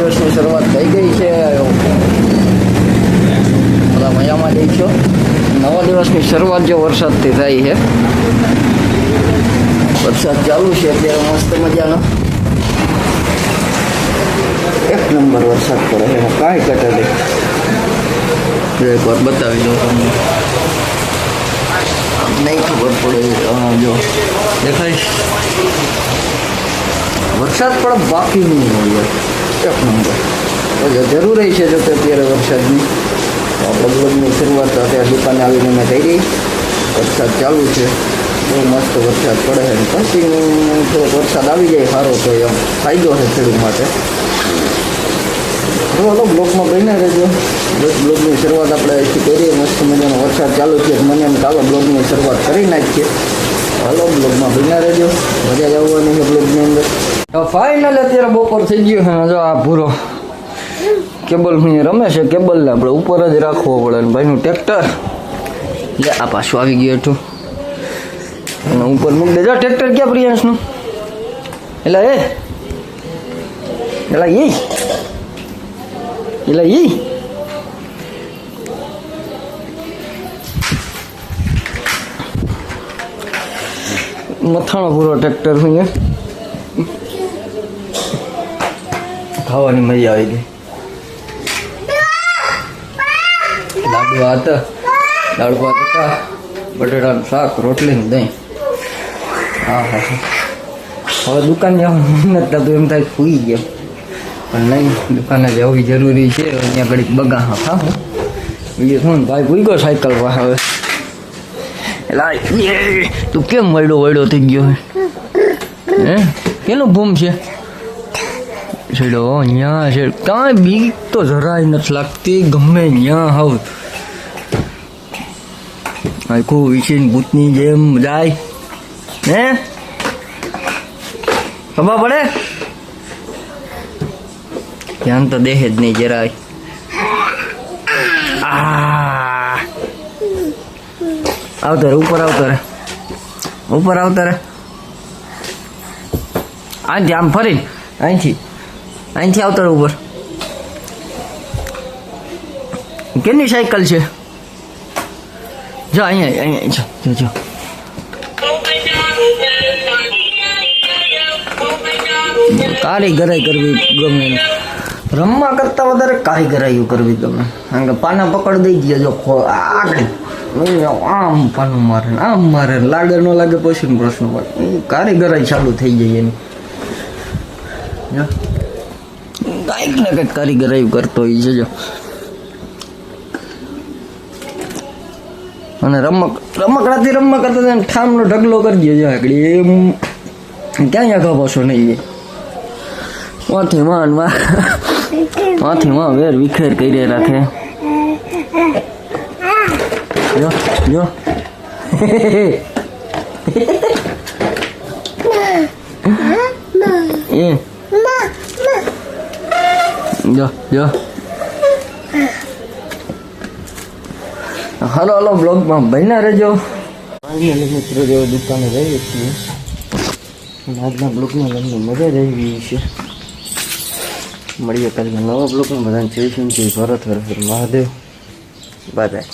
દિવસની શરૂઆત થઈ ગઈ છે. બધા મજામાં જઈ છો. નવા દિવસની શરૂઆત જો વરસાદથી થાય છે. વરસાદ ચાલુ છે અત્યારે મસ્ત મજાનો. એક નંબર વરસાદ પડે છે, કાંઈ ઘટે નહીં. એક વાર બતાવી દો તમને, નહીં ખબર પડે. જો દેખાય વરસાદ પણ બાકી નહીં હોય. એક નંબર જરૂરી છે. જો કે અત્યારે વરસાદની આપણે બ્લોગની શરૂઆત અત્યારે દુકાને આવીને મેં થઈ ગઈ. વરસાદ ચાલુ છે, બહુ મસ્ત વરસાદ પડે છે. કન્ટિન્યુ થોડોક વરસાદ આવી જાય સારો તો એમ ફાયદો છે ખેડૂત માટે. હલો બ્લોગમાં બહીને રહેજો. બ્લોગની શરૂઆત આપણે અહીંથી કરીએ. મસ્ત મજાનો વરસાદ ચાલુ છે, મને એમ ચાલો બ્લોગની શરૂઆત કરી નાખીએ. હલો બ્લોગમાં બહીને રહેજો, મજા જ આવવાની છે બ્લોગની અંદર. તો ફાઇનલ અત્યારે બપોર થઈ ગયું છે. જો આ ભૂરો કેબલ હું રમે છે. કેબલને આપણે ઉપર જ રાખવો પડે. અને ભાઈનું ટ્રેક્ટર લે આ પાછું આવી ગયું હતું અને ઉપર મૂકી દેજો. ટ્રેક્ટર ક્યાં પ્રિયાંશનું? એટલે ઈ મથાણો પૂરો ટ્રેક્ટર હું ખાવાની મજા આવી ગઈ. લાડુ હતા, દાળ ભાત હતા, બટેટાનું શાક, રોટલી ને દહીં. હા હા હવે દુકાન જવાનું નથી થતું. એમ થાય સૂઈ ગયા, પણ નહીં, દુકાને જવી જરૂરી છે. અહીંયા ઘડીક બગા હા ખાવ બીજું શું. ભાઈ ભૂઈ ગયો સાયકલ પર. હવે એટલે તું કેમ વળડો થઈ ગયો હે? કેનું ભૂમ છે? છેડો અહીંયા છે. કાંઈ બીક તો જરાય નથી લાગતી. ગમે ત્યાં હાવ આખું વિશેષ ભૂતની જેમ જાય હે. ખબર પડે? ધ્યાન તો દેહે જ નહીં જરાય. આવતા રે ઉપર, આવતા રે ઉપર, આવતા રે. અહીંથી આમ ફરીને અહીંથી આવતા રે ઉપર. કેની સાયકલ છે? જો અહીંયા જો કારીગરાઈ કરવી ગમે. રમવા કરતા વધારે કારીગરાઈ કરવી ગમે. કારણ કે પાના પકડી દઈ ગયા જો આગળ આમ પાનું મારે આમ મારે. લાગે ન લાગે પછી પ્રશ્ન પડે. કારીગરાઈ ચાલુ થઈ જાય એની. કાંઈક ને કંઈક કારીગરાઈ કરતો હોય છે જો. અને રમકડાથી રમવા કરતા ઠામનો ઢગલો કરી દે. જો આગળ એમ ક્યાં આગળ પાછો નહીં. વાથી માં વેર વિખેર કરી રાખે. જો જો જો હાલો બ્લોગમાં બન્યા રહેજો. મિત્રો જો દુકાને જઈએ છીએ. આજના બ્લોગમાં તમને મજા જ આવી છે. મળીએ કાલે નવા બ્લોગમાં. બધાને જય શંકર, ભારત હર હર મહાદેવ. Bye by.